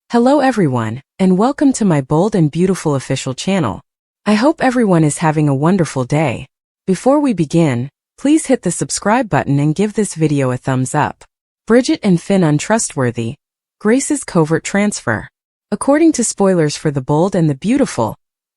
Hello everyone, and welcome to my bold and beautiful official channel. I hope everyone is having a wonderful day. Before we begin, please hit the subscribe button and give this video a thumbs up. Bridget and Finn untrustworthy. Grace's covert transfer. According to Spoilers for the Bold and the Beautiful,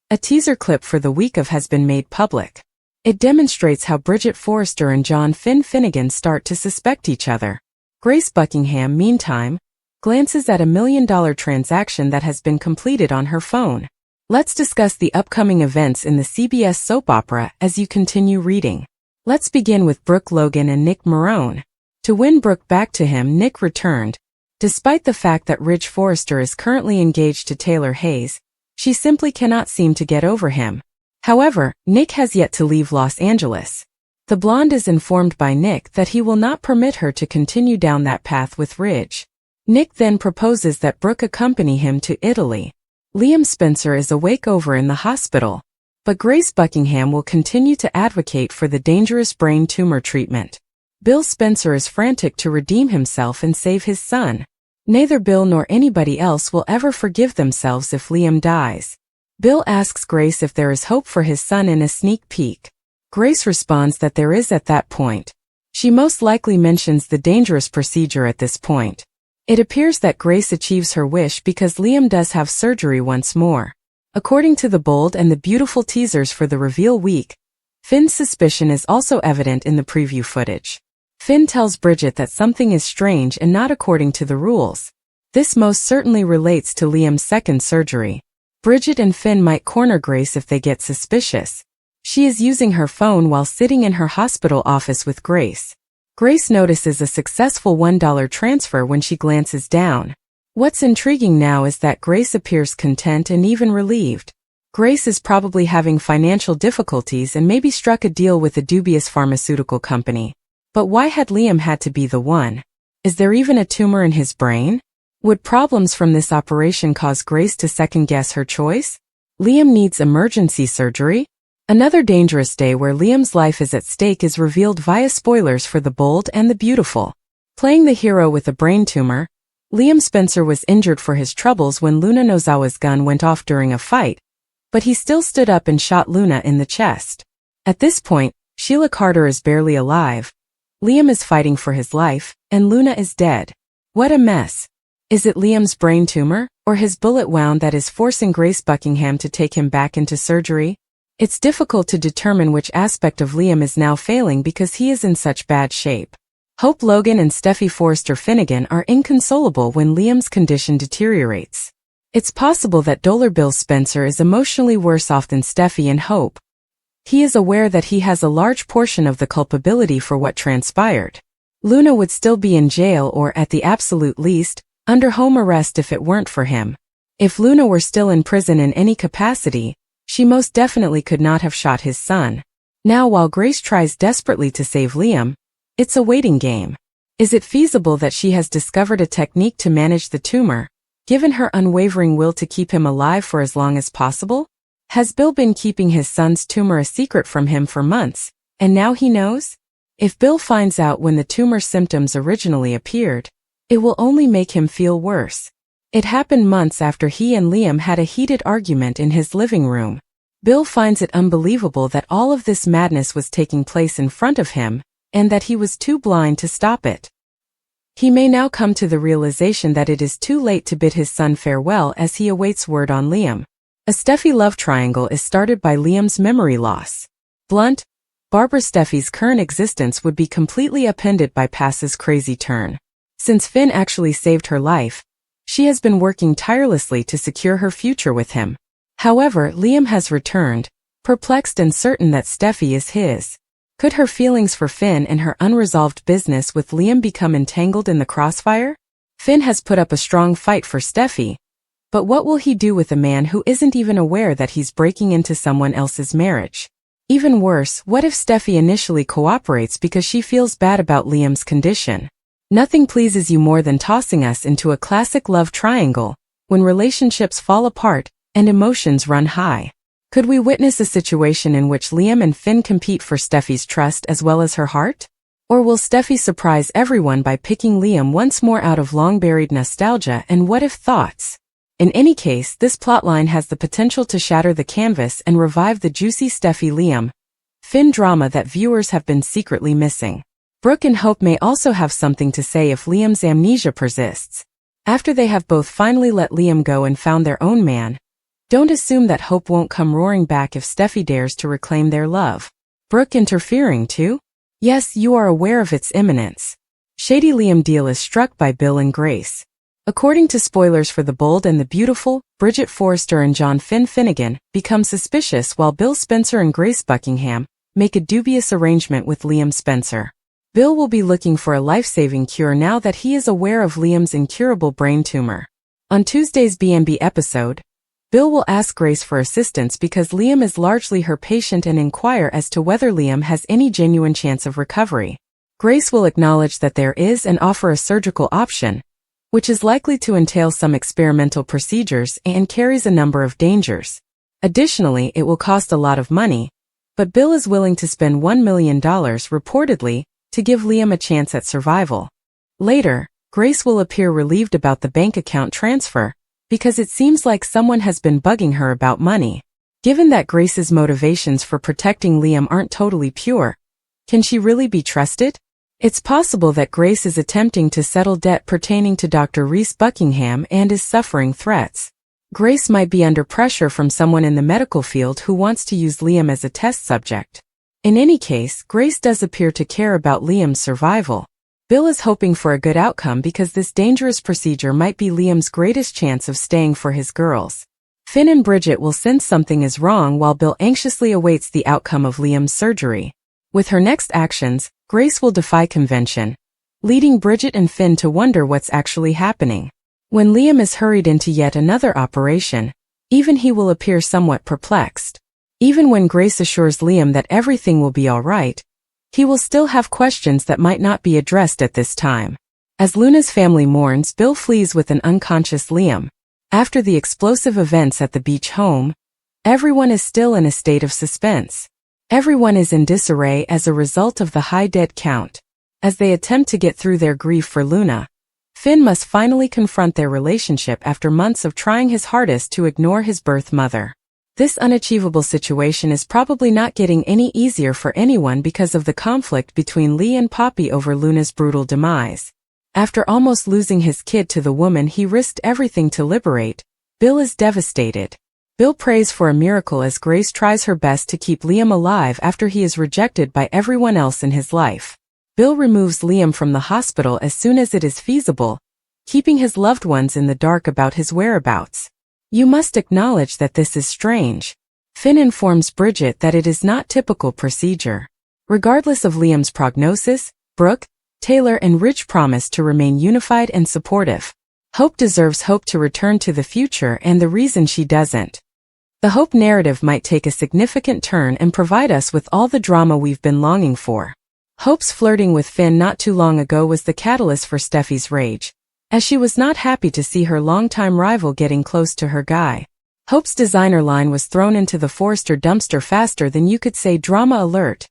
a teaser clip for the week of has been made public. It demonstrates how Bridget Forrester and John Finn Finnegan start to suspect each other. Reese Buckingham, meantime, glances at $1 million transaction that has been completed on her phone. Let's discuss the upcoming events in the CBS soap opera as you continue reading. Let's begin with Brooke Logan and Nick Marone. To win Brooke back to him, Nick returned. Despite the fact that Ridge Forrester is currently engaged to Taylor Hayes, she simply cannot seem to get over him. However, Nick has yet to leave Los Angeles. The blonde is informed by Nick that he will not permit her to continue down that path with Ridge. Nick then proposes that Brooke accompany him to Italy. Liam Spencer is awake over in the hospital, but Grace Buckingham will continue to advocate for the dangerous brain tumor treatment. Bill Spencer is frantic to redeem himself and save his son. Neither Bill nor anybody else will ever forgive themselves if Liam dies. Bill asks Grace if there is hope for his son in a sneak peek. Grace responds that there is at that point. She most likely mentions the dangerous procedure at this point. It appears that Grace achieves her wish because Liam does have surgery once more. According to the Bold and the Beautiful teasers for the reveal week, Finn's suspicion is also evident in the preview footage. Finn tells Bridget that something is strange and not according to the rules. This most certainly relates to Liam's second surgery. Bridget and Finn might corner Grace if they get suspicious. She is using her phone while sitting in her hospital office with Grace. Grace notices a successful $1 transfer when she glances down. What's intriguing now is that Grace appears content and even relieved. Grace is probably having financial difficulties and maybe struck a deal with a dubious pharmaceutical company. But why had Liam had to be the one? Is there even a tumor in his brain? Would problems from this operation cause Grace to second-guess her choice? Liam needs emergency surgery? Another dangerous day where Liam's life is at stake is revealed via Spoilers for the Bold and the Beautiful. Playing the hero with a brain tumor, Liam Spencer was injured for his troubles when Luna Nozawa's gun went off during a fight, but he still stood up and shot Luna in the chest. At this point, Sheila Carter is barely alive, Liam is fighting for his life, and Luna is dead. What a mess. Is it Liam's brain tumor, or his bullet wound that is forcing Grace Buckingham to take him back into surgery? It's difficult to determine which aspect of Liam is now failing because he is in such bad shape. Hope Logan and Steffi Forrester Finnegan are inconsolable when Liam's condition deteriorates. It's possible that Dollar Bill Spencer is emotionally worse off than Steffi and Hope. He is aware that he has a large portion of the culpability for what transpired. Luna would still be in jail or, at the absolute least, under home arrest if it weren't for him. If Luna were still in prison in any capacity, she most definitely could not have shot his son. Now while Grace tries desperately to save Liam, it's a waiting game. Is it feasible that she has discovered a technique to manage the tumor, given her unwavering will to keep him alive for as long as possible? Has Bill been keeping his son's tumor a secret from him for months, and now he knows? If Bill finds out when the tumor symptoms originally appeared, it will only make him feel worse. It happened months after he and Liam had a heated argument in his living room. Bill finds it unbelievable that all of this madness was taking place in front of him, and that he was too blind to stop it. He may now come to the realization that it is too late to bid his son farewell as he awaits word on Liam. A Steffi love triangle is started by Liam's memory loss. Blunt, Barbara Steffi's current existence would be completely upended by Pass's crazy turn. Since Finn actually saved her life, she has been working tirelessly to secure her future with him. However, Liam has returned, perplexed and certain that Steffi is his. Could her feelings for Finn and her unresolved business with Liam become entangled in the crossfire? Finn has put up a strong fight for Steffi, but what will he do with a man who isn't even aware that he's breaking into someone else's marriage? Even worse, what if Steffi initially cooperates because she feels bad about Liam's condition? Nothing pleases you more than tossing us into a classic love triangle, when relationships fall apart and emotions run high. Could we witness a situation in which Liam and Finn compete for Steffi's trust as well as her heart? Or will Steffi surprise everyone by picking Liam once more out of long-buried nostalgia and what-if thoughts? In any case, this plotline has the potential to shatter the canvas and revive the juicy Steffi-Liam Finn drama that viewers have been secretly missing. Brooke and Hope may also have something to say if Liam's amnesia persists. After they have both finally let Liam go and found their own man, don't assume that Hope won't come roaring back if Steffi dares to reclaim their love. Brooke interfering too? Yes, you are aware of its imminence. Shady Liam deal is struck by Bill and Grace. According to spoilers for The Bold and the Beautiful, Bridget Forrester and John Finnegan become suspicious while Bill Spencer and Grace Buckingham make a dubious arrangement with Liam Spencer. Bill will be looking for a life-saving cure now that he is aware of Liam's incurable brain tumor. On Tuesday's B&B episode, Bill will ask Grace for assistance because Liam is largely her patient and inquire as to whether Liam has any genuine chance of recovery. Grace will acknowledge that there is and offer a surgical option, which is likely to entail some experimental procedures and carries a number of dangers. Additionally, it will cost a lot of money, but Bill is willing to spend $1 million reportedly to give Liam a chance at survival. Later, Grace will appear relieved about the bank account transfer, because it seems like someone has been bugging her about money. Given that Grace's motivations for protecting Liam aren't totally pure, can she really be trusted? It's possible that Grace is attempting to settle debt pertaining to Dr. Reese Buckingham and is suffering threats. Grace might be under pressure from someone in the medical field who wants to use Liam as a test subject. In any case, Grace does appear to care about Liam's survival. Bill is hoping for a good outcome because this dangerous procedure might be Liam's greatest chance of staying for his girls. Finn and Bridget will sense something is wrong while Bill anxiously awaits the outcome of Liam's surgery. With her next actions, Grace will defy convention, leading Bridget and Finn to wonder what's actually happening. When Liam is hurried into yet another operation, even he will appear somewhat perplexed. Even when Grace assures Liam that everything will be all right, he will still have questions that might not be addressed at this time. As Luna's family mourns, Bill flees with an unconscious Liam. After the explosive events at the beach home, everyone is still in a state of suspense. Everyone is in disarray as a result of the high dead count. As they attempt to get through their grief for Luna, Finn must finally confront their relationship after months of trying his hardest to ignore his birth mother. This unachievable situation is probably not getting any easier for anyone because of the conflict between Lee and Poppy over Luna's brutal demise. After almost losing his kid to the woman he risked everything to liberate, Bill is devastated. Bill prays for a miracle as Grace tries her best to keep Liam alive after he is rejected by everyone else in his life. Bill removes Liam from the hospital as soon as it is feasible, keeping his loved ones in the dark about his whereabouts. You must acknowledge that this is strange. Finn informs Bridget that it is not typical procedure. Regardless of Liam's prognosis, Brooke, Taylor and Rich promise to remain unified and supportive. Hope deserves Hope to return to the future and the reason she doesn't. The Hope narrative might take a significant turn and provide us with all the drama we've been longing for. Hope's flirting with Finn not too long ago was the catalyst for Steffi's rage, as she was not happy to see her longtime rival getting close to her guy. Hope's designer line was thrown into the Forrester dumpster faster than you could say drama alert,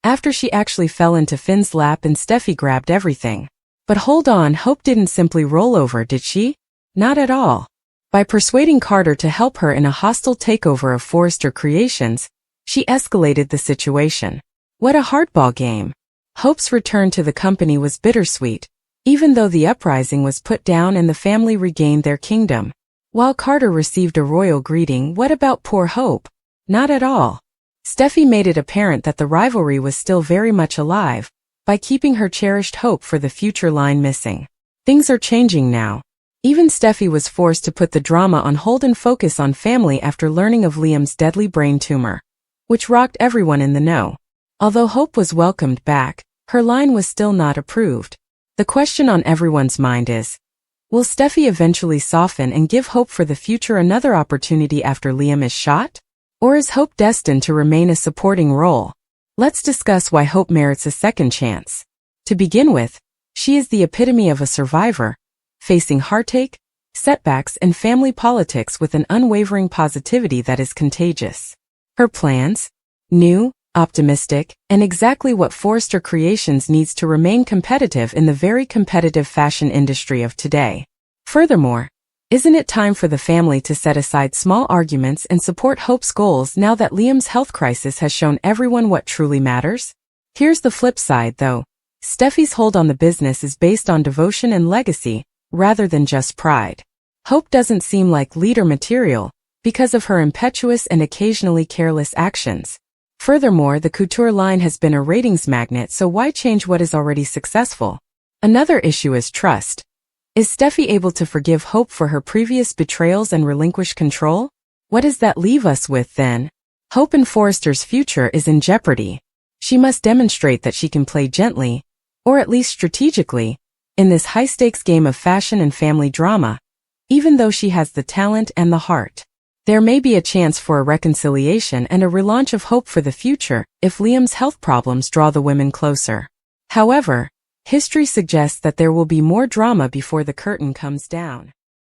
after she actually fell into Finn's lap and Steffi grabbed everything. But hold on, Hope didn't simply roll over, did she? Not at all. By persuading Carter to help her in a hostile takeover of Forrester Creations, she escalated the situation. What a hardball game. Hope's return to the company was bittersweet, even though the uprising was put down and the family regained their kingdom. While Carter received a royal greeting, what about poor Hope? Not at all. Steffi made it apparent that the rivalry was still very much alive, by keeping her cherished hope for the future line missing. Things are changing now. Even Steffi was forced to put the drama on hold and focus on family after learning of Liam's deadly brain tumor, which rocked everyone in the know. Although Hope was welcomed back, her line was still not approved. The question on everyone's mind is, will Steffi eventually soften and give Hope for the future another opportunity after Liam is shot? Or is Hope destined to remain a supporting role? Let's discuss why Hope merits a second chance. To begin with, she is the epitome of a survivor, facing heartache, setbacks and family politics with an unwavering positivity that is contagious. Her plans? New, optimistic, and exactly what Forrester Creations needs to remain competitive in the very competitive fashion industry of today. Furthermore, Isn't it time for the family to set aside small arguments and support Hope's goals now that Liam's health crisis has shown everyone what truly matters? Here's the flip side, though. Steffi's hold on the business is based on devotion and legacy, rather than just pride. Hope doesn't seem like leader material because of her impetuous and occasionally careless actions. Furthermore, the couture line has been a ratings magnet, so why change what is already successful? Another issue is trust. Is Steffi able to forgive Hope for her previous betrayals and relinquish control? What does that leave us with then? Hope and Forrester's future is in jeopardy. She must demonstrate that she can play gently, or at least strategically, in this high-stakes game of fashion and family drama, even though she has the talent and the heart. There may be a chance for a reconciliation and a relaunch of Hope for the future if Liam's health problems draw the women closer. However, history suggests that there will be more drama before the curtain comes down.